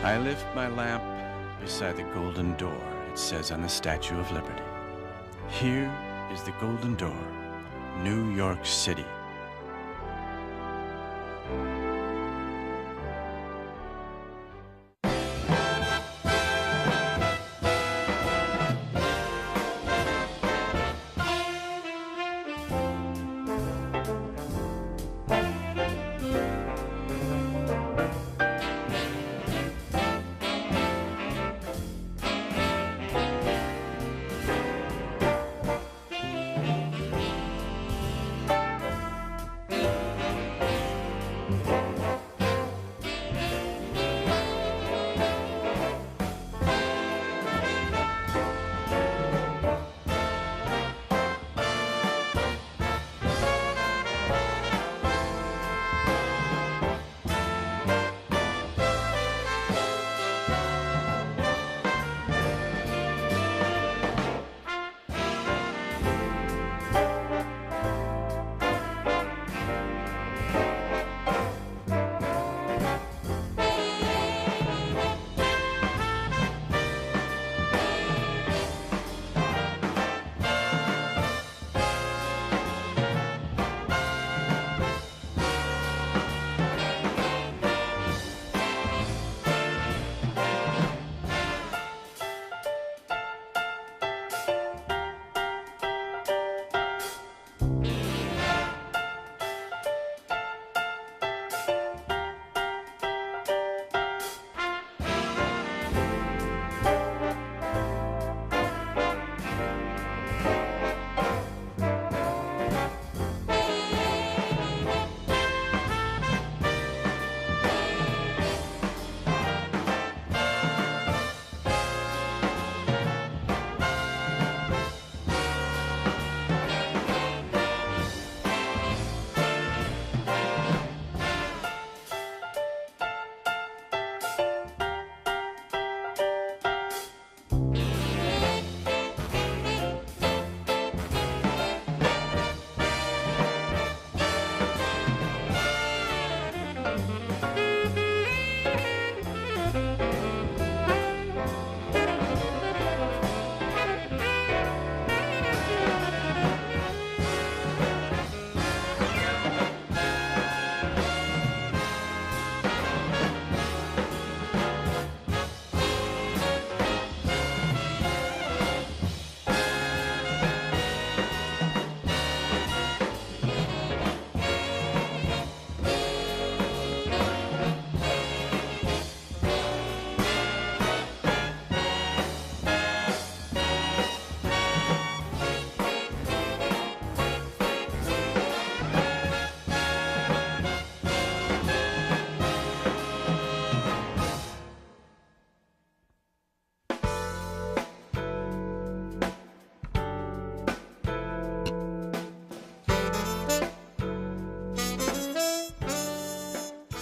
I lift my lamp beside the golden door, it says on the Statue of Liberty. Here is the golden door, New York City.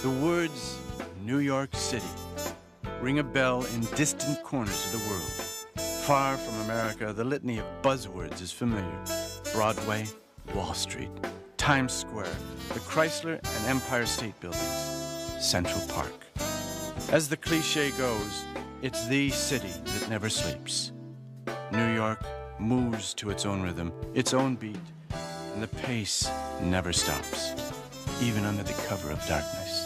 The words New York City ring a bell in distant corners of the world. Far from America, the litany of buzzwords is familiar. Broadway, Wall Street, Times Square, the Chrysler and Empire State Buildings, Central Park. As the cliche goes, it's the city that never sleeps. New York moves to its own rhythm, its own beat, and the pace never stops, even under the cover of darkness.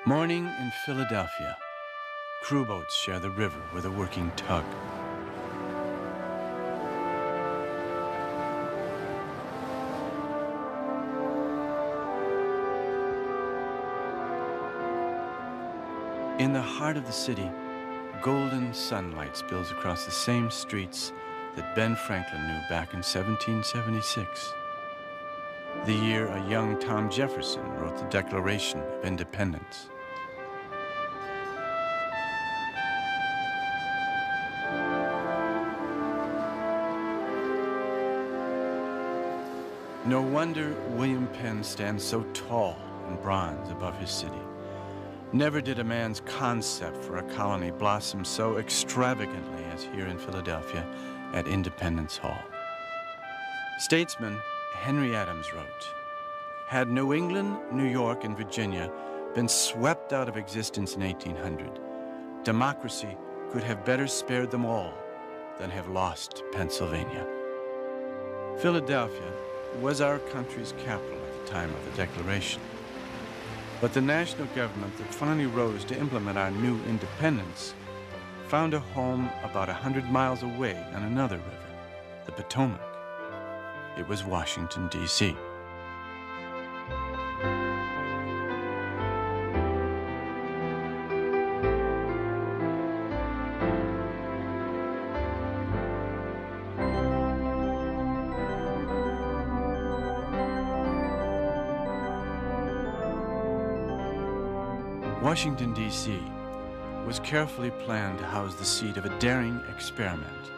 Morning in Philadelphia. Crew boats share the river with a working tug. In the heart of the city, golden sunlight spills across the same streets that Ben Franklin knew back in 1776. The year a young Tom Jefferson wrote the Declaration of Independence. No wonder William Penn stands so tall in bronze above his city. Never did a man's concept for a colony blossom so extravagantly as here in Philadelphia at Independence Hall. Statesman Henry Adams wrote, "Had New England, New York, and Virginia been swept out of existence in 1800, democracy could have better spared them all than have lost Pennsylvania." Philadelphia was our country's capital at the time of the Declaration. But the national government that finally rose to implement our new independence found a home about 100 miles away on another river, the Potomac. It was Washington, D.C. Washington, D.C. was carefully planned to house the seat of a daring experiment,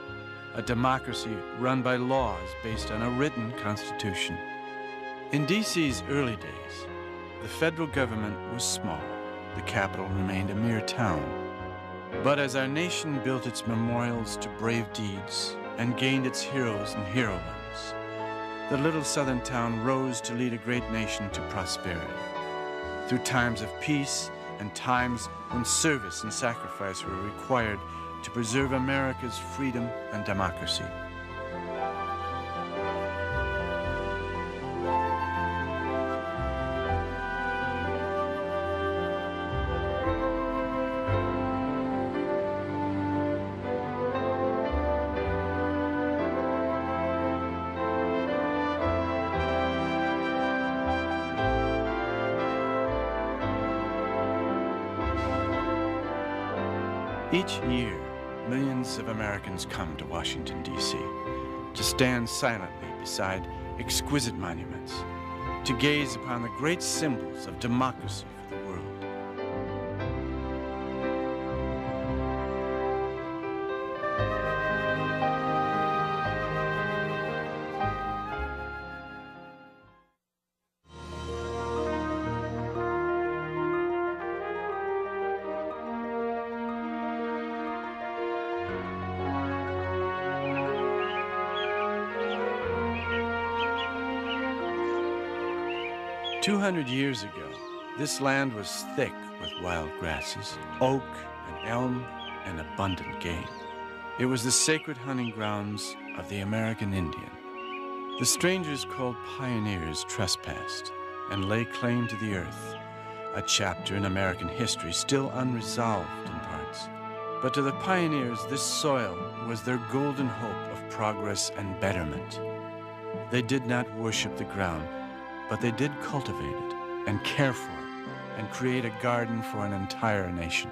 a democracy run by laws based on a written constitution. In D.C.'s early days, the federal government was small. The capital remained a mere town. But as our nation built its memorials to brave deeds and gained its heroes and heroines, the little southern town rose to lead a great nation to prosperity. Through times of peace and times when service and sacrifice were required to preserve America's freedom and democracy. Each year, millions of Americans come to Washington, D.C. to stand silently beside exquisite monuments, to gaze upon the great symbols of democracy for the world. "200 years ago, this land was thick with wild grasses, oak and elm, and abundant game. It was the sacred hunting grounds of the American Indian. The strangers called pioneers trespassed and lay claim to the earth, a chapter in American history still unresolved in parts. But to the pioneers, this soil was their golden hope of progress and betterment. They did not worship the ground, but they did cultivate it and care for it and create a garden for an entire nation.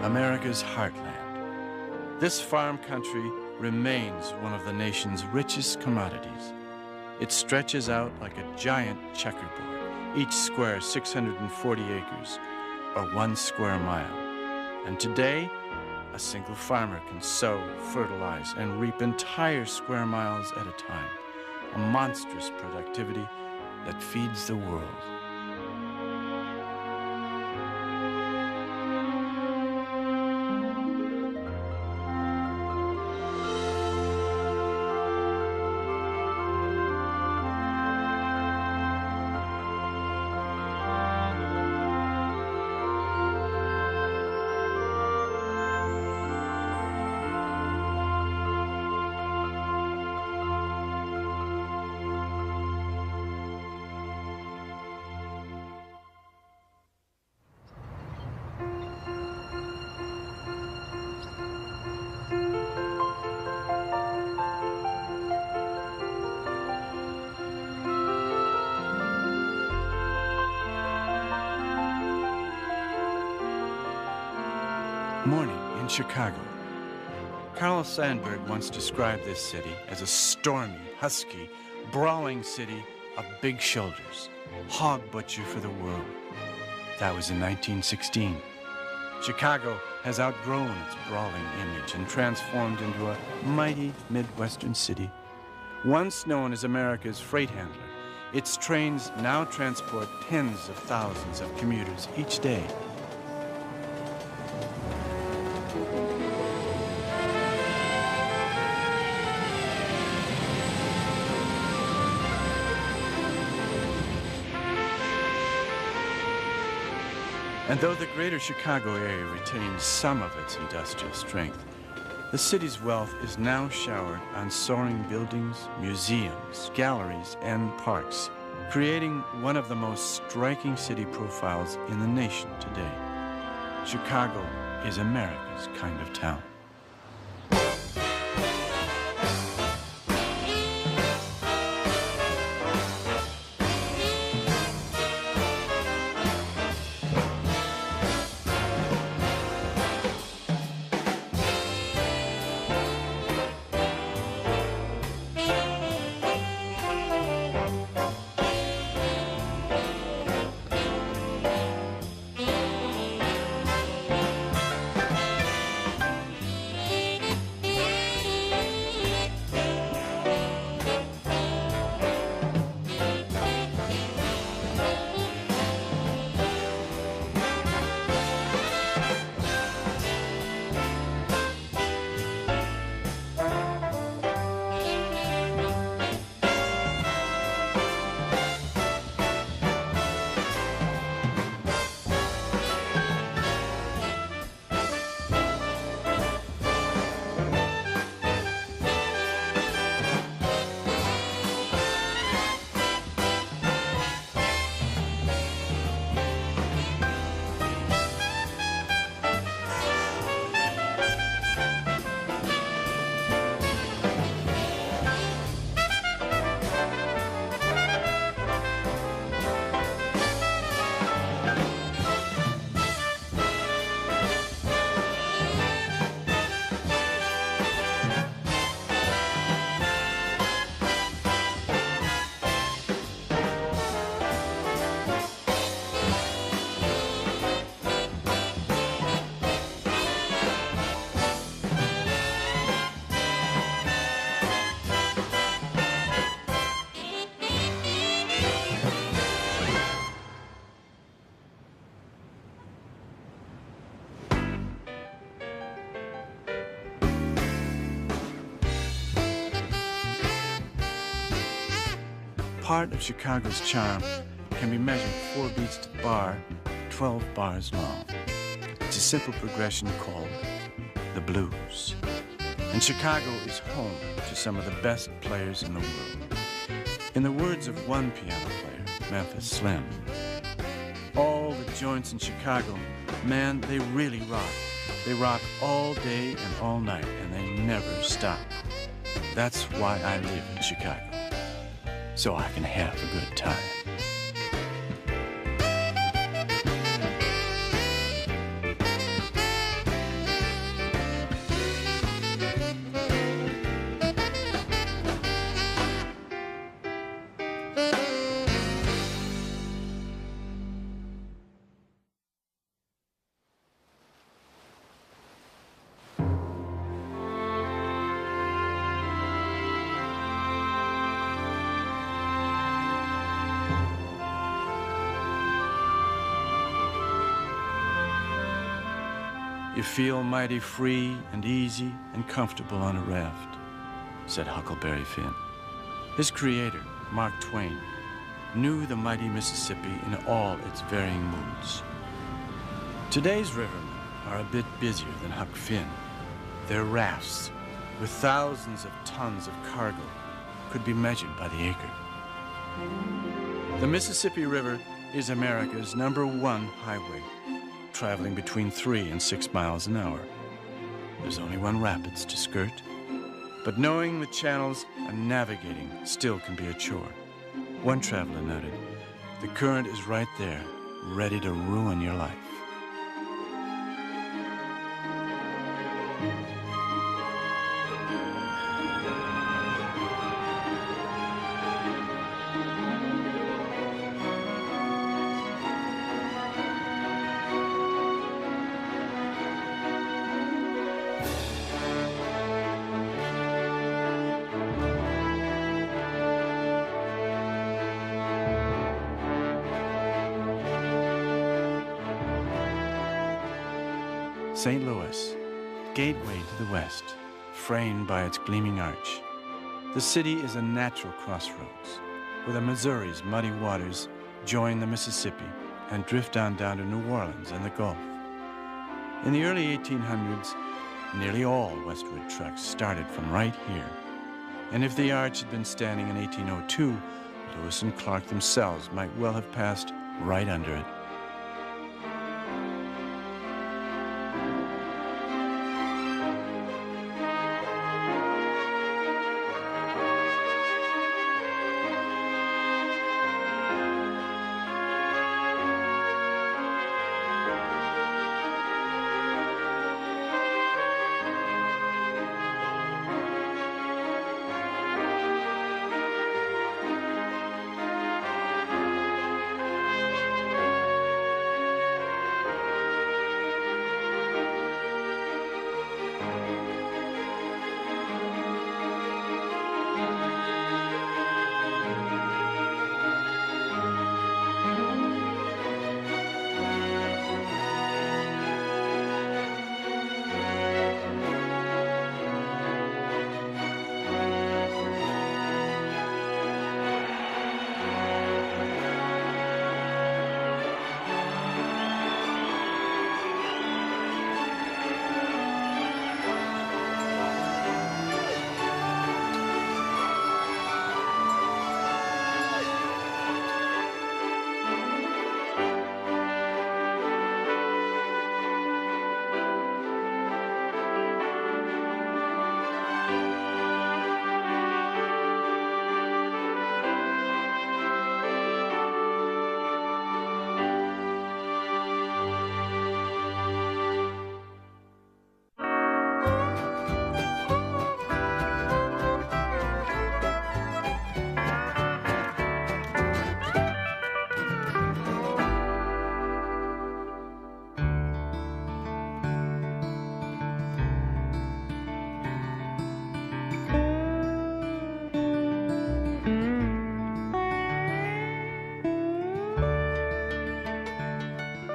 America's heartland. This farm country remains one of the nation's richest commodities. It stretches out like a giant checkerboard, each square 640 acres, or 1 square mile. And today, a single farmer can sow, fertilize, and reap entire square miles at a time, a monstrous productivity that feeds the world. Morning in Chicago. Carl Sandburg once described this city as a stormy, husky, brawling city of big shoulders, hog butcher for the world. That was in 1916. Chicago has outgrown its brawling image and transformed into a mighty Midwestern city. Once known as America's freight handler, its trains now transport tens of thousands of commuters each day. And though the greater Chicago area retains some of its industrial strength, the city's wealth is now showered on soaring buildings, museums, galleries, and parks, creating one of the most striking city profiles in the nation today. Chicago is America's kind of town. Part of Chicago's charm can be measured 4 beats to the bar, 12 bars long. It's a simple progression called the blues. And Chicago is home to some of the best players in the world. In the words of one piano player, Memphis Slim, all the joints in Chicago, man, they really rock. They rock all day and all night, and they never stop. That's why I live in Chicago, so I can have a good time. You feel mighty free and easy and comfortable on a raft, said Huckleberry Finn. His creator, Mark Twain, knew the mighty Mississippi in all its varying moods. Today's rivermen are a bit busier than Huck Finn. Their rafts, with thousands of tons of cargo, could be measured by the acre. The Mississippi River is America's #1 highway, traveling between 3 and 6 miles an hour. There's only one rapids to skirt, but knowing the channels and navigating still can be a chore. One traveler noted, the current is right there, ready to ruin your life. St. Louis, gateway to the west, framed by its gleaming arch. The city is a natural crossroads, where the Missouri's muddy waters join the Mississippi and drift on down to New Orleans and the Gulf. In the early 1800s, nearly all westward trucks started from right here. And if the arch had been standing in 1802, Lewis and Clark themselves might well have passed right under it.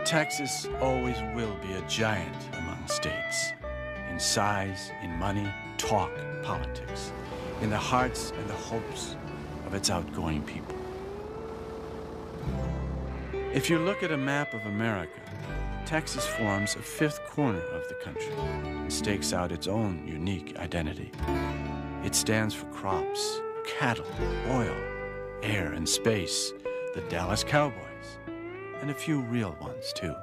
Texas always will be a giant among states, in size, in money, talk, politics, in the hearts and the hopes of its outgoing people. If you look at a map of America, Texas forms a fifth corner of the country and stakes out its own unique identity. It stands for crops, cattle, oil, air and space, the Dallas Cowboys, and a few real ones, too.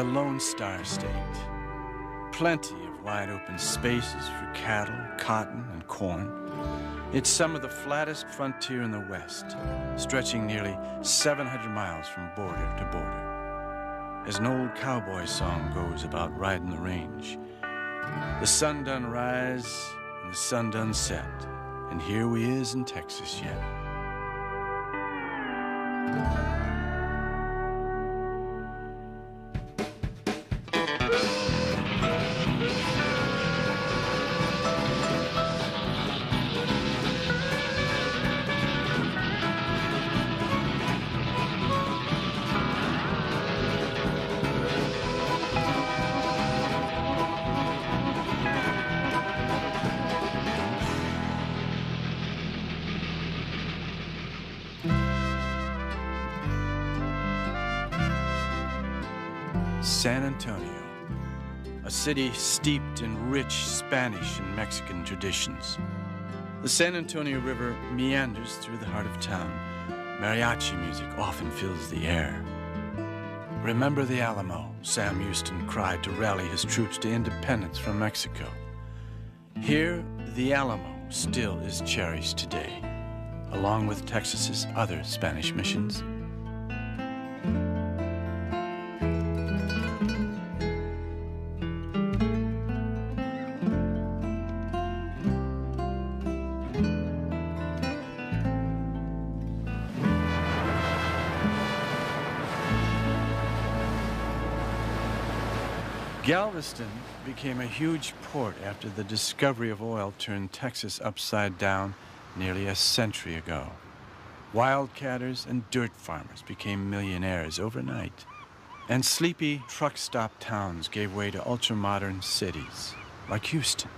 the Lone Star State. Plenty of wide-open spaces for cattle, cotton, and corn. It's some of the flattest frontier in the West, stretching nearly 700 miles from border to border. As an old cowboy song goes about riding the range, the sun done rise and the sun done set, and here we is in Texas yet. San Antonio, a city steeped in rich Spanish and Mexican traditions. The San Antonio River meanders through the heart of town. Mariachi music often fills the air. Remember the Alamo, Sam Houston cried to rally his troops to independence from Mexico. Here, the Alamo still is cherished today, along with Texas's other Spanish missions. Galveston became a huge port after the discovery of oil turned Texas upside down nearly a century ago. Wildcatters and dirt farmers became millionaires overnight, and sleepy truck-stop towns gave way to ultra-modern cities like Houston.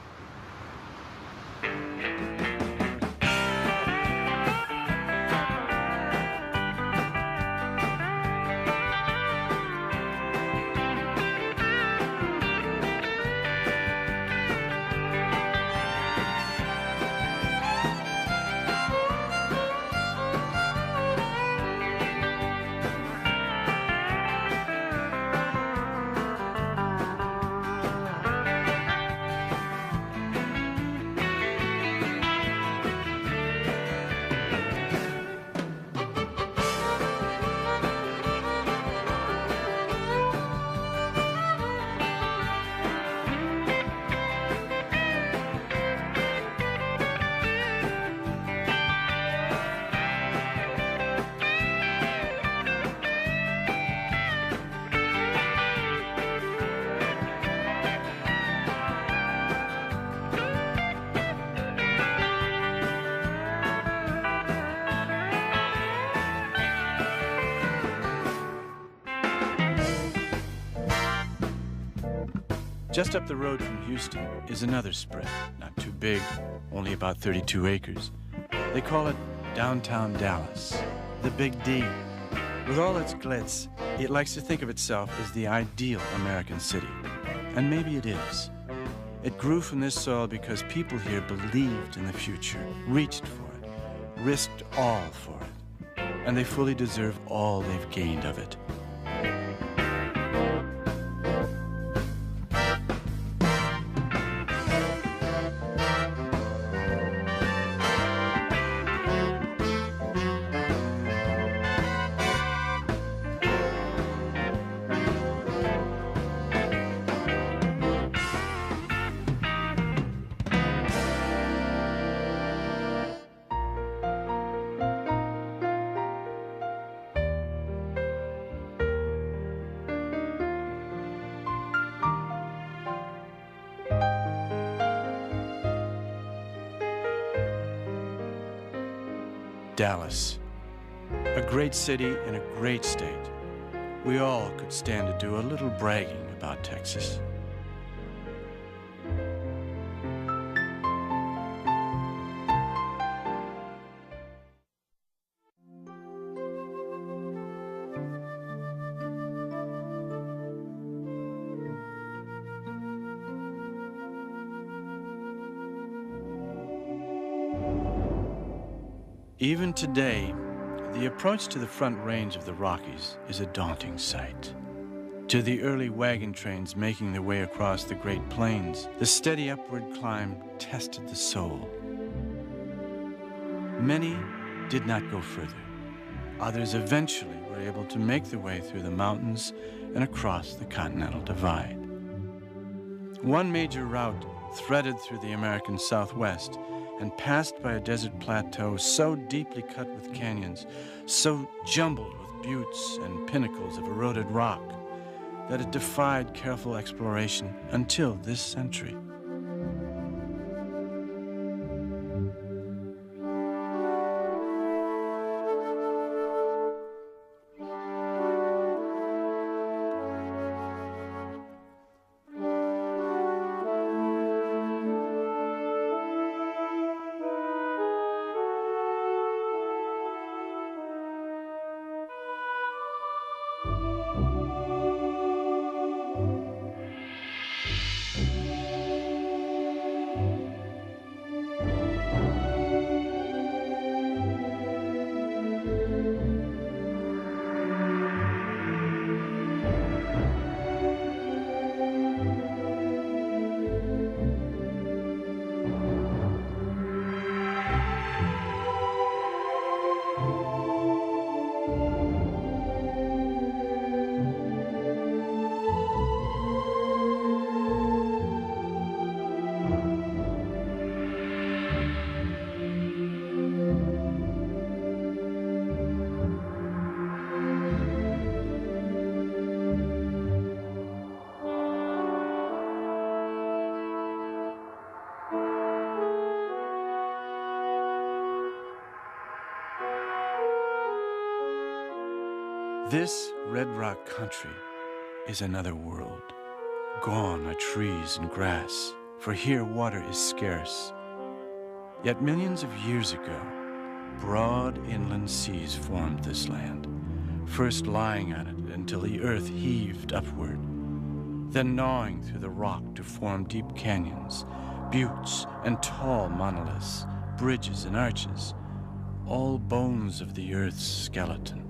Just up the road from Houston is another spread, not too big, only about 32 acres. They call it downtown Dallas, the Big D. With all its glitz, it likes to think of itself as the ideal American city. And maybe it is. It grew from this soil because people here believed in the future, reached for it, risked all for it. And they fully deserve all they've gained of it. Dallas, a great city in a great state. We all could stand to do a little bragging about Texas. Even today, the approach to the Front Range of the Rockies is a daunting sight. To the early wagon trains making their way across the Great Plains, the steady upward climb tested the soul. Many did not go further. Others eventually were able to make their way through the mountains and across the Continental Divide. One major route threaded through the American Southwest and passed by a desert plateau so deeply cut with canyons, so jumbled with buttes and pinnacles of eroded rock, that it defied careful exploration until this century. This red rock country is another world. Gone are trees and grass, for here water is scarce. Yet millions of years ago, broad inland seas formed this land, first lying on it until the earth heaved upward, then gnawing through the rock to form deep canyons, buttes, and tall monoliths, bridges and arches, all bones of the earth's skeleton.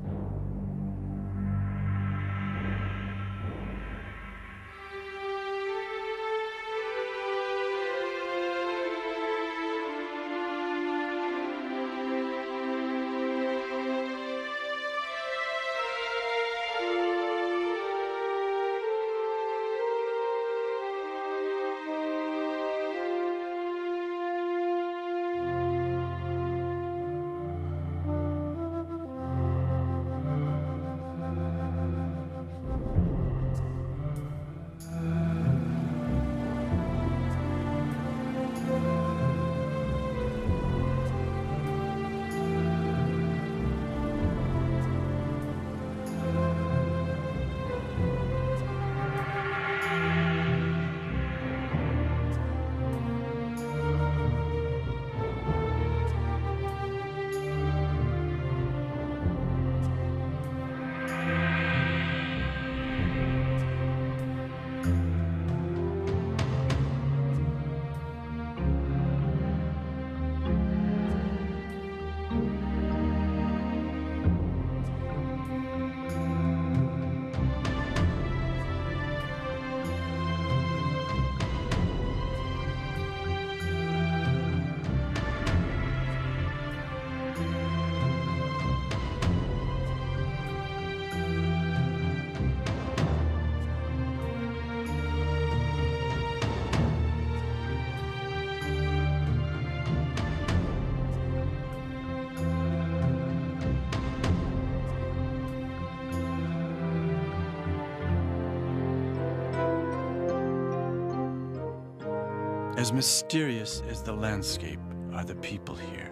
As mysterious as the landscape are the people here.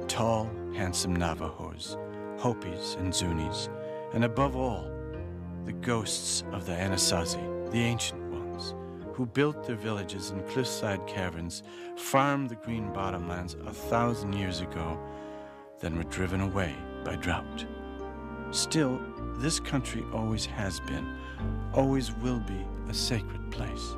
Tall, handsome Navajos, Hopis and Zunis, and above all, the ghosts of the Anasazi, the ancient ones, who built their villages in cliffside caverns, farmed the green bottomlands 1,000 years ago, then were driven away by drought. Still, this country always has been, always will be a sacred place.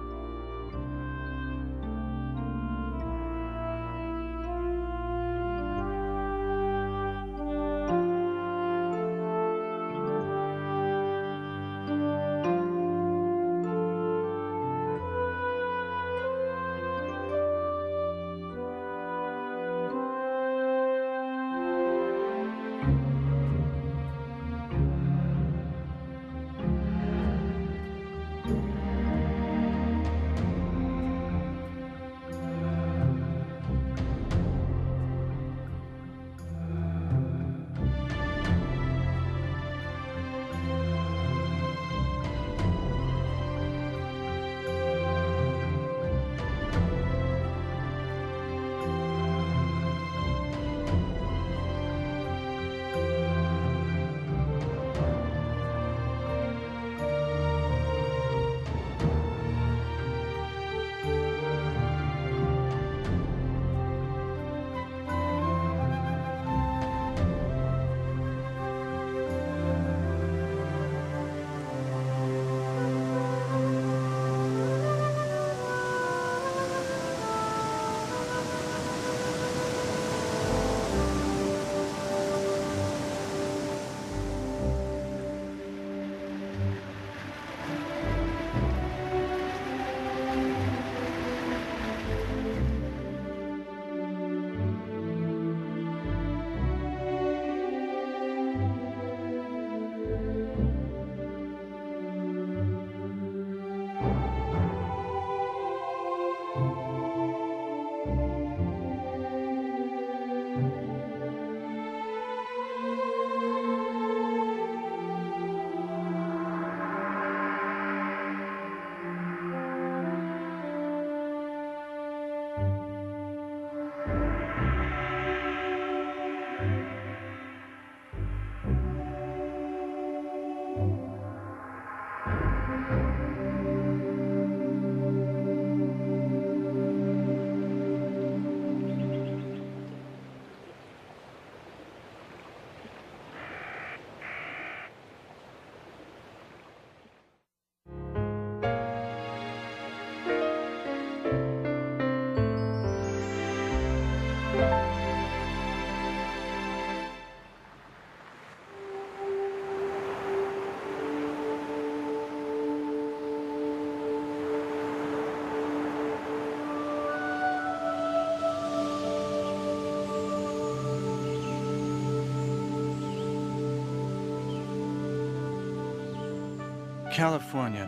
California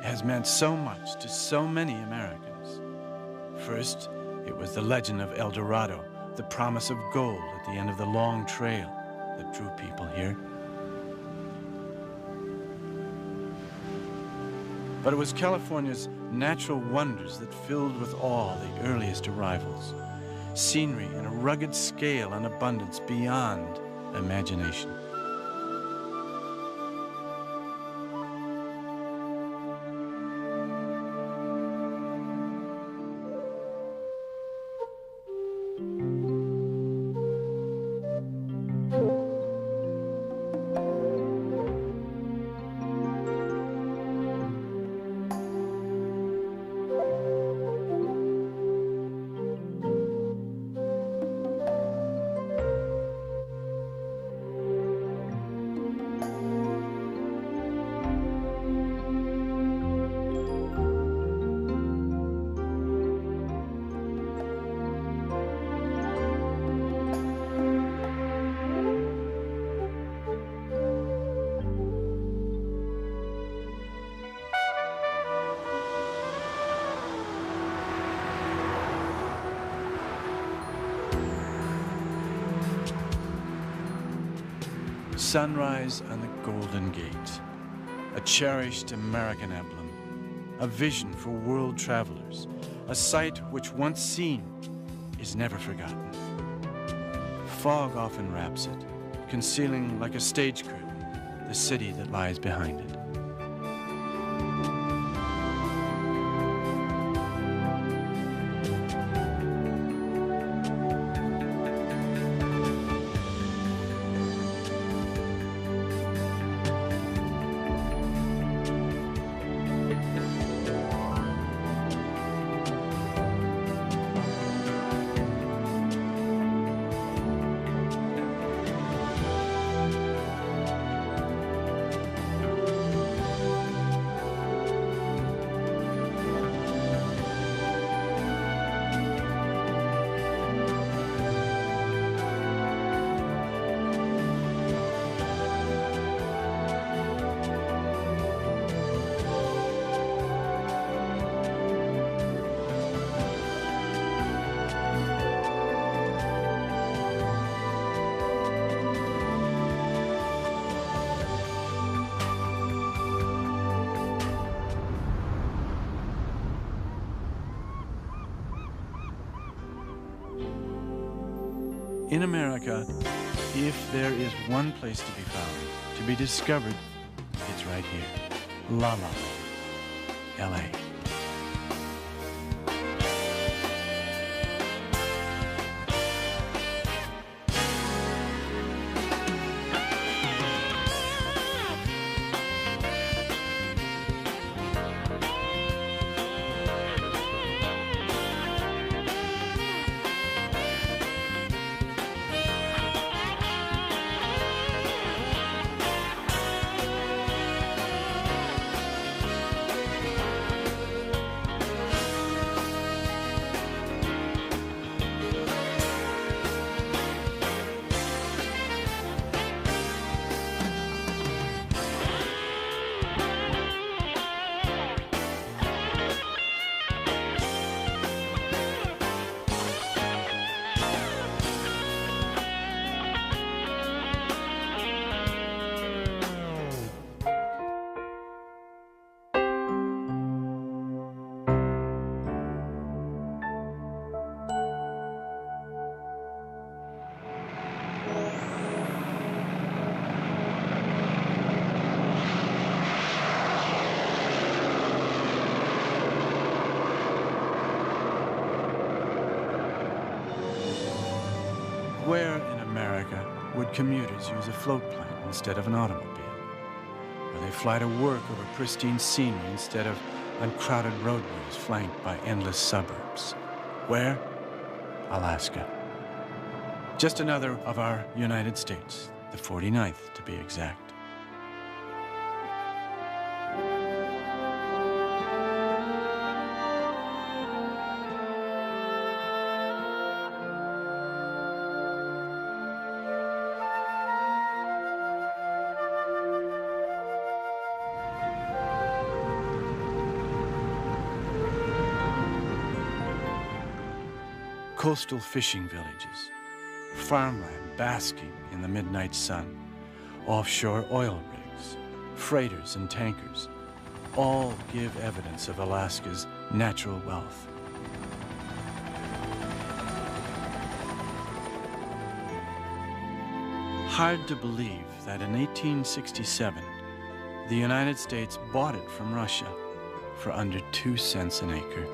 has meant so much to so many Americans. First, it was the legend of El Dorado, the promise of gold at the end of the long trail that drew people here. But it was California's natural wonders that filled with awe the earliest arrivals. Scenery in a rugged scale and abundance beyond imagination. Sunrise on the Golden Gate, a cherished American emblem, a vision for world travelers, a sight which once seen is never forgotten. Fog often wraps it, concealing like a stage curtain the city that lies behind it. In America, if there is one place to be found, to be discovered, it's right here. La La Land, L.A. Where in America would commuters use a float plane instead of an automobile? Where they fly to work over pristine scenery instead of uncrowded roadways flanked by endless suburbs? Where? Alaska. Just another of our United States, the 49th to be exact. coastal fishing villages, farmland basking in the midnight sun, offshore oil rigs, freighters and tankers, all give evidence of Alaska's natural wealth. Hard to believe that in 1867, the United States bought it from Russia for under 2 cents an acre.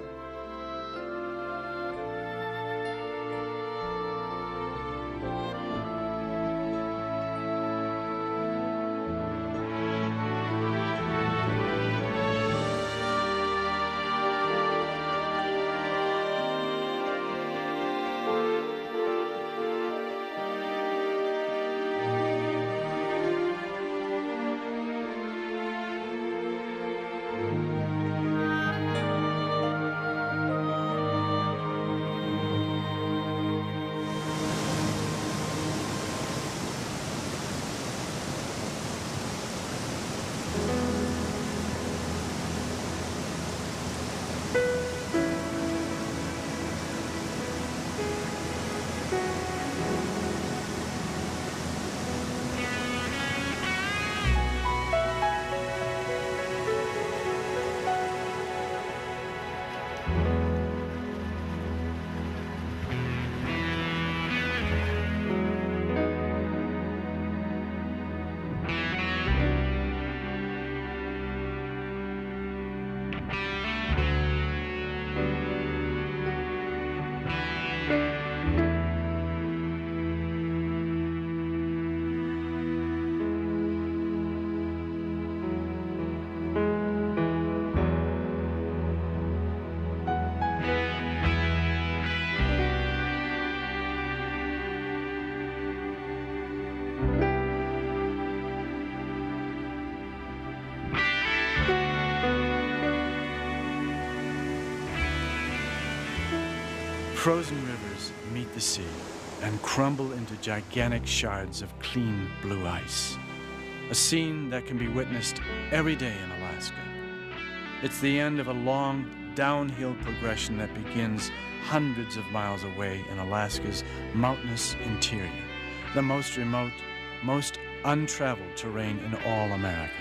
Frozen rivers meet the sea and crumble into gigantic shards of clean blue ice, a scene that can be witnessed every day in Alaska. It's the end of a long downhill progression that begins hundreds of miles away in Alaska's mountainous interior, the most remote, most untraveled terrain in all America.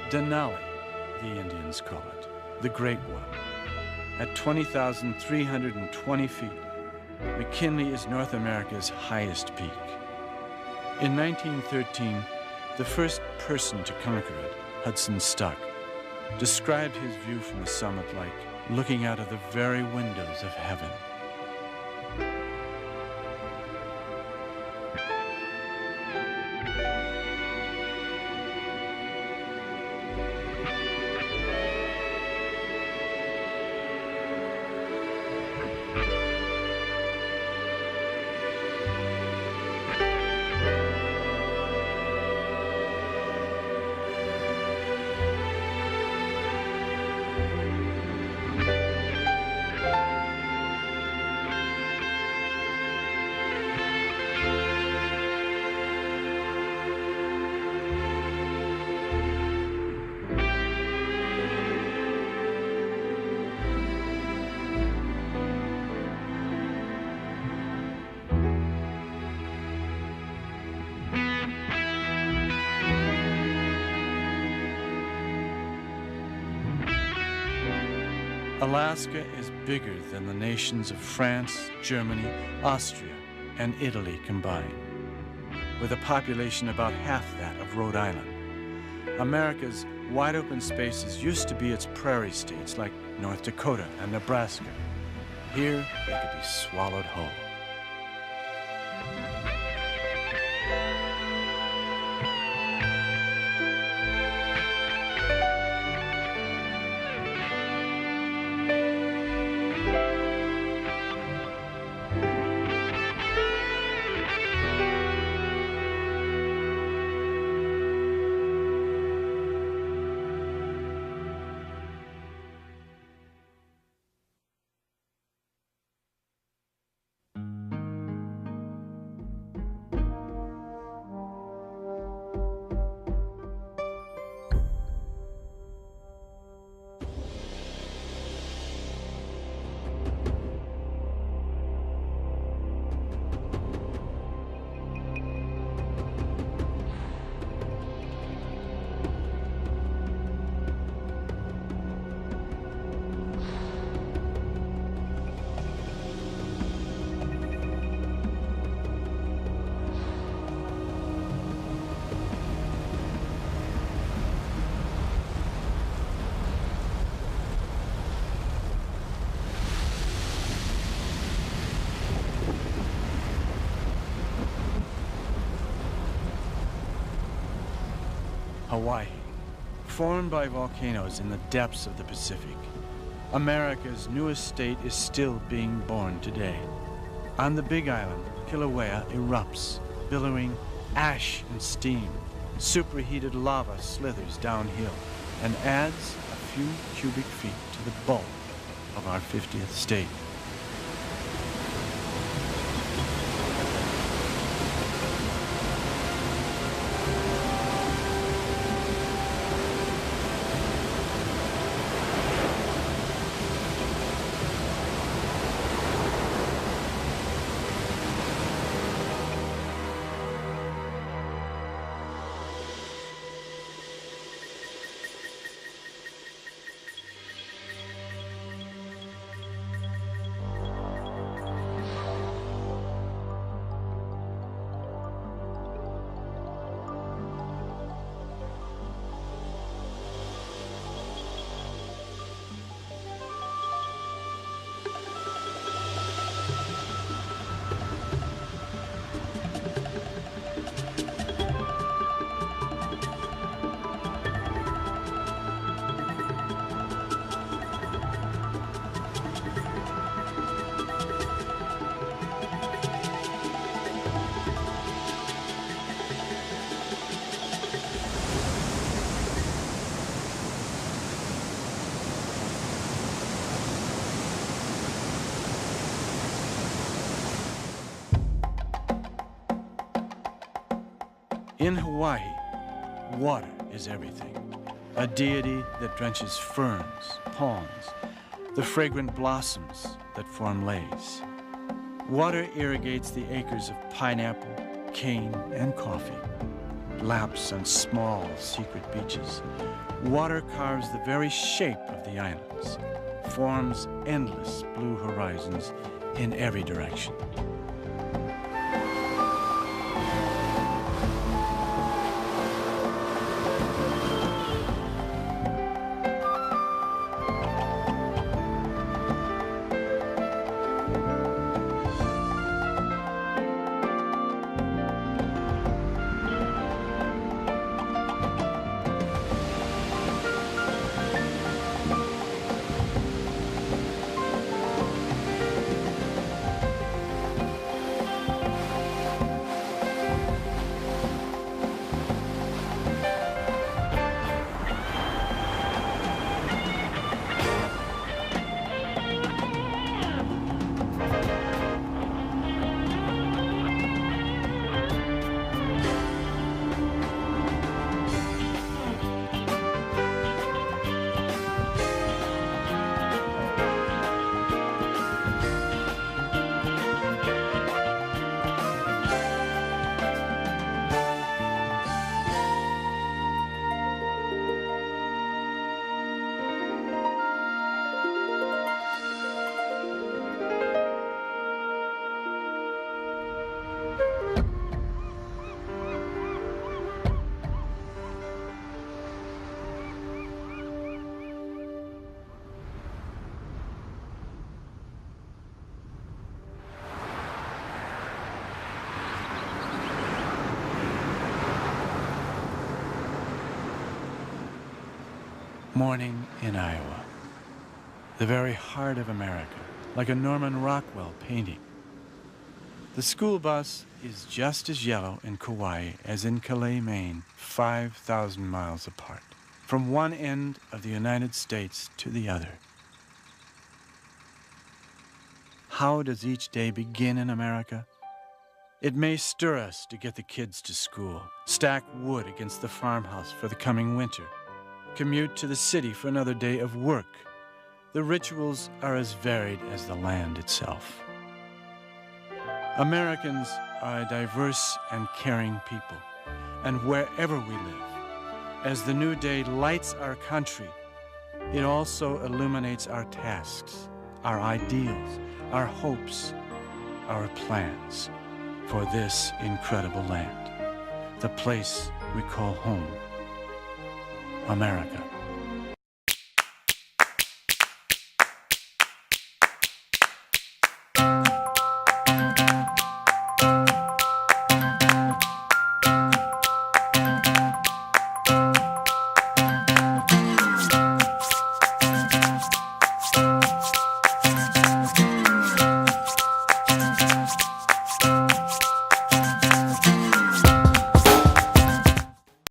Denali, the Indians call it, the Great One. At 20,320 feet, McKinley is North America's highest peak. In 1913, the first person to conquer it, Hudson Stuck, described his view from the summit like looking out of the very windows of heaven. Alaska is bigger than the nations of France, Germany, Austria, and Italy combined, with a population about half that of Rhode Island. America's wide-open spaces used to be its prairie states like North Dakota and Nebraska. Here, they could be swallowed whole. Hawaii, formed by volcanoes in the depths of the Pacific. America's newest state is still being born today. On the Big Island, Kilauea erupts, billowing ash and steam. Superheated lava slithers downhill and adds a few cubic feet to the bulk of our 50th state. In Hawaii, water is everything. A deity that drenches ferns, palms, the fragrant blossoms that form leis. Water irrigates the acres of pineapple, cane, and coffee, laps on small, secret beaches. Water carves the very shape of the islands, forms endless blue horizons in every direction. Morning in Iowa, the very heart of America, like a Norman Rockwell painting. The school bus is just as yellow in Kauai as in Calais, Maine, 5,000 miles apart, from one end of the United States to the other. How does each day begin in America? It may stir us to get the kids to school, stack wood against the farmhouse for the coming winter, commute to the city for another day of work. The rituals are as varied as the land itself. Americans are a diverse and caring people, and wherever we live, as the new day lights our country, it also illuminates our tasks, our ideals, our hopes, our plans for this incredible land, the place we call home, America.